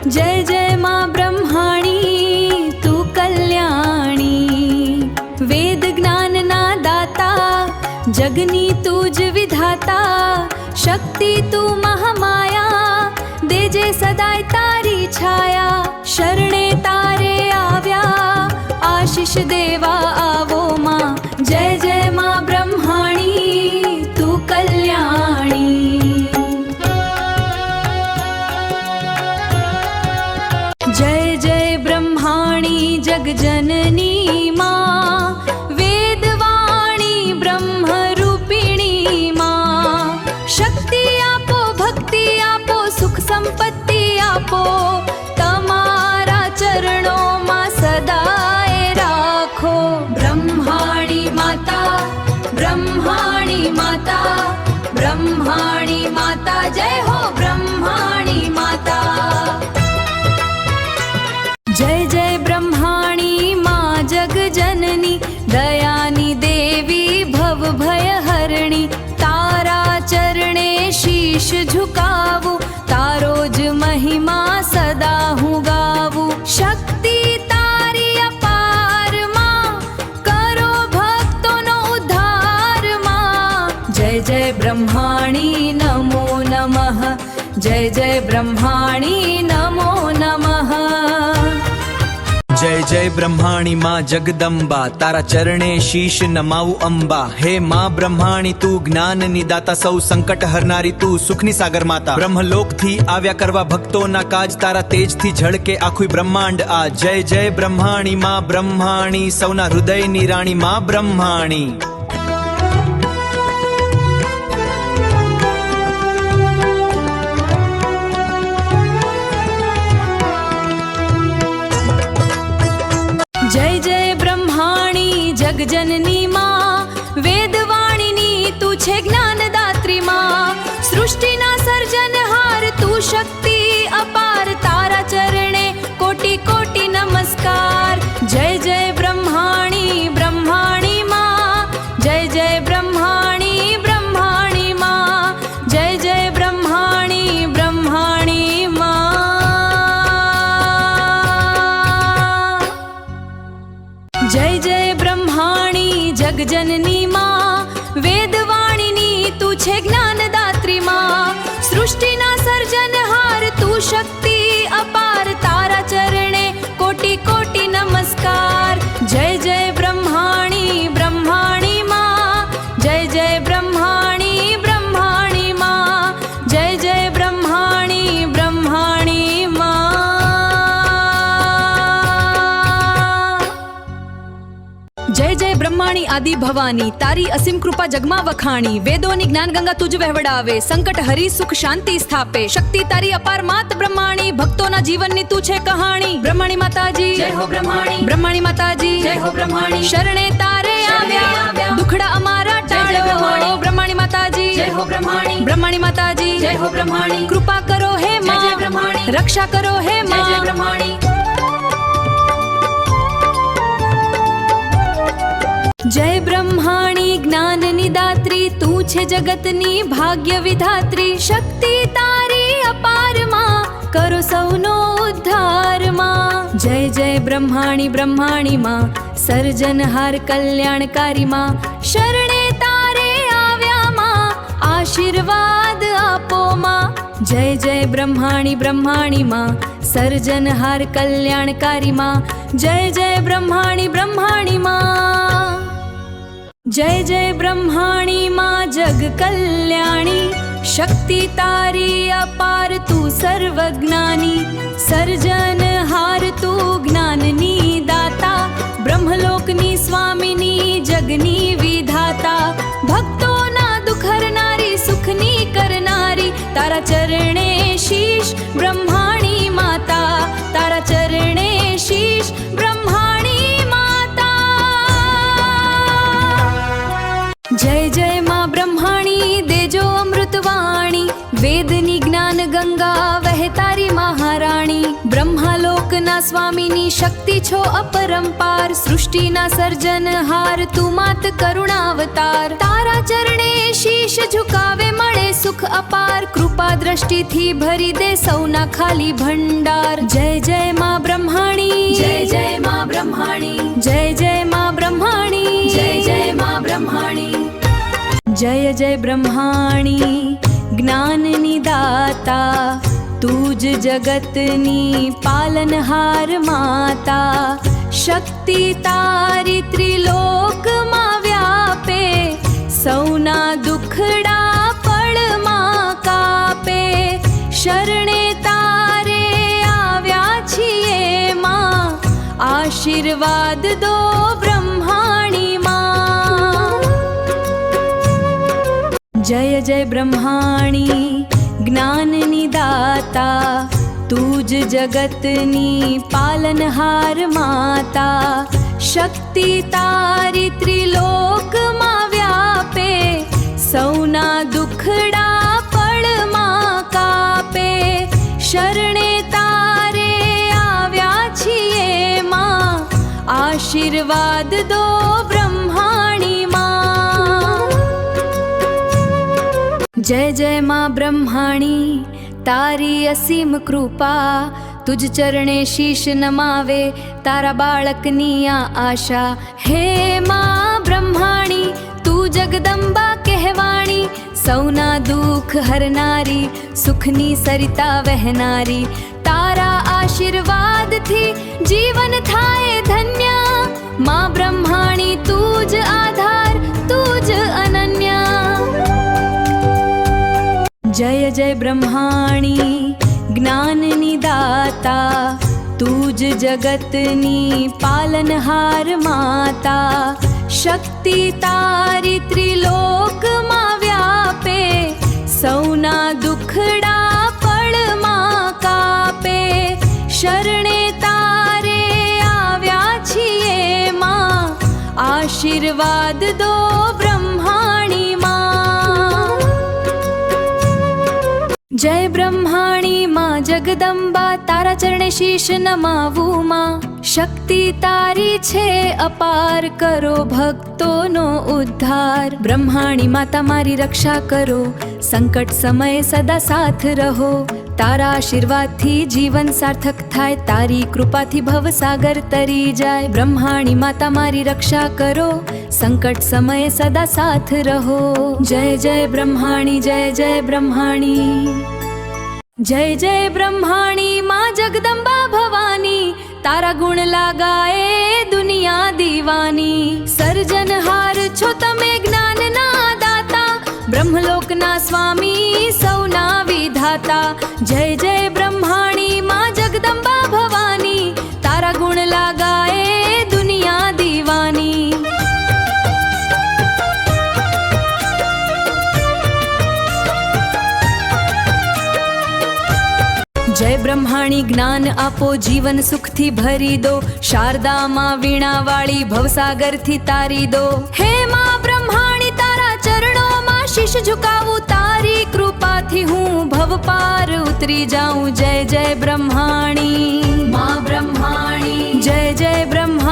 जय जय माँ ब्रह्माणी तू कल्याणी, वेद ज्ञान ना दाता, जगनी तुझ विधाता, शक्ति तू महामाया, देजे सदाय तारी छाया, शरणे तारे आव्या, आशीष देवा आवो माँ। जय जय माँ ब्रह्माणी तू कल्याणी। जय जय ब्रह्माणी जगजननी माँ, वेदवाणी ब्रह्मरूपिणी माँ, शक्ति आपो भक्ति आपो सुख संपत्ति आपो, तमारा चरणों माँ सदाए राखो। ब्रह्माणी माता, ब्रह्माणी माता, ब्रह्माणी माता, जय हो ब्रह्माणी माता। जय जय ब्रह्माणी माँ जगजननी, दयानी देवी भव भय हरणी, तारा चरणे शीश झुकावू, तारोज महिमा सदा हूँ गावू। शक्ति तारी अपार माँ, करो भक्तों नो उद्धार माँ। जय जय ब्रह्माणी नमो नमः, जय जय ब्रह्माणी नमो नमः। जय जय ब्रह्माणी माँ जगदम्बा, तारा चरणे शीश नमाऊ अंबा। हे माँ ब्रह्माणी तू ज्ञान निदाता, सौ संकट हरनारी तू सुखनी सागर माता। ब्रह्मलोक थी आव्या करवा भक्तो ना काज, तारा तेज थी झड़के आखुई ब्रह्मांड आ। जय जय ब्रह्माणी माँ ब्रह्माणी, सौना हृदय नी राणी माँ ब्रह्माणी। जय जय ब्रह्माणी जगजननी माँ, वेदवाणिनी तू छे ज्ञानदात्री माँ, सृष्टिना सर्जनहार तू शक्ति अपार, तारा चरणे कोटि कोटि नमस्कार। जय जय ब्रह्माणी ब्रह्माणी माँ, जय जय ब्रह्माणी ब्रह्माणी माँ, जय जय ब्रह्माणी ब्रह्माणी माँ। जय जय ब्रह्माणी जगजननी माँ, वेदवाणिनी तू छे ज्ञानदात्री माँ, सृष्टिना सर्जनहार तू शक्ति अपार, तारा चरणे कोटि कोटि नमस्कार। जय जय ब्रह्माणी ब्रह्माणी माँ, जय जय ब्रह्माणी ब्रह्माणी माँ, जय जय ब्रह्माणी ब्रह्माणी माँ। जय जय ब्रह्माणी आदि भवानी, तारी असीम कृपा जगमा वखाणी, वेदोनी ज्ञान गंगा तुझ वहवडावे, संकट हरी सुख शांति स्थापे, शक्ति तारी अपार मात ब्रह्माणी, भक्तों जीवन नी तू छे कहानी। ब्रह्माणी माताजी जय हो ब्रह्माणी, ब्रह्माणी माताजी जय हो ब्रह्माणी, शरणे तारे आव्या, दुखड़ा अमारा टाळो। ब्रह्माणी माताजी जय हो ब्रह्माणी, ब्रह्माणी माताजी जय हो ब्रह्माणी, कृपा करो हे जय माँ, जय ब्रह्माणी, रक्षा करो हे जय जय माँ। ब्रह्माणी। जय ब्रह्माणी ज्ञान निदात्री, तू छे जगतनी भाग्य विधात्री, शक्ति तारी अपार माँ, करो सौनो उद्धार माँ। जय जय ब्रह्माणी ब्रह्माणी माँ, सर्जनहार कल्याणकारी माँ, शरणे तारे आव्या माँ, आशीर्वाद आपो माँ। जय जय ब्रह्माणी ब्रह्माणी माँ, सर्जनहार कल्याणकारी माँ, जय जय ब्रह्माणी ब्रह्माणी माँ। जय जय ब्रह्माणी माँ जग कल्याणी, शक्ति तारी अपार तू सर्वज्ञानी, सर्जनहार तू ज्ञाननी दाता, ब्रह्मलोकनी स्वामिनी जगनी विधाता, भक्तों ना दुख हरनारी सुखनी करनारी, तारा चरणे शीश ब्रह्माणी माता, तारा चरणे शीश ब्रह्माणी माता। जय जय माँ ब्रह्माणी देजो अमृतवाणी, वेदनी ज्ञान गंगा वह तारी महाराणी, ब्रह्मालोकना स्वामीनी शक्ति छो अपरंपार, सृष्टिना सर्जनहार तू मात करुणावतार, तारा चरणे शीश झुकावे मळे सुख अपार, कृपा दृष्टि थी भरी दे सौना खाली भंडार। જય જય બ્રહ્માણી જ્ઞાનની દાતા તું જ જગતની પાલનહાર માતા શક્તિ તારી ત્રિલોકમાં વ્યાપે સૌના દુખડા પળમાં કાપે શરણે તારે આવ્યા છીએ માં આશીર્વાદ દો બ્રહ્માણી માં જય જય બ્રહ્માણી જ્ઞાનની દાતા તું જ જગતની પાલનહાર માતા શક્તિ તારી ત્રિલોકમાં વ્યાપે સૌના દુખડા પળમાં કાપે શરણે તારે આવ્યા છીએ માં આશીર્વાદ દો બ્રહ્માણી માં જય જય માં બ્રહ્માણી તારી અસીમ કૃપા તુજ ચરણે શીશ નમાવે તારા બાળકની આ આશા હે માં બ્રહ્માણી તું જગદંબા કહેવાણી સૌના દુઃખ હરનારી સુખની સરિતા વહેનારી તારા આશીર્વાદથી જીવન થાય ધન્ય માં બ્રહ્માણી તું જ આધાર તું જ અનન્ય જય જય બ્રહ્માણી જ્ઞાનની દાતા તું જ જગતની પાલનહાર માતા શક્તિ તારી ત્રિલોકમાં વ્યાપે સૌના દુખડા પળમાં કાપે શરણે તારે આવ્યા છીએ માં આશીર્વાદ દો બ્રહ્માણી માં જય બ્રહ્માણી માં જગદંબા તારા ચરણે શીશ નમાવું માં શક્તિ તારી છે અપાર કરો ભક્તોનો ઉદ્ધાર બ્રહ્માણી માતા મારી રક્ષા કરો સંકટ સમયે સદા સાથ રહો તારા આશીર્વાદથી જીવન સાર્થક થાય તારી કૃપાથી ભવસાગર તરી જાય બ્રહ્માણી માતા મારી રક્ષા કરો સંકટ સમયે સદા સાથ રહો જય જય બ્રહ્માણી જય જય બ્રહ્માણી જય જય બ્રહ્માણી માં જગદંબા ભવાની તારા ગુણ લાગાએ દુનિયા દીવાની સર્જનહાર છો તમે જ્ઞાનના દાતા બ્રહ્મલોકના સ્વામી સૌના વિધાતા જય જય બ્રહ્માણી માં જગદંબા ભવાની તારા ગુણ લાગાએ દુનિયા દીવાની જય બ્રહ્માણી જ્ઞાન આપો જીવન સુખથી ભરી દો શારદામાં વીણાવાળી ભવસાગરથી તારી દો હે માં બ્રહ્માણી તારા ચરણોમાં શીશ ઝુકાવું તારી કૃપાથી હું ભવ પાર ઉતરી જાઉં જય જય બ્રહ્માણી માં બ્રહ્માણી જય જય બ્રહ્માણી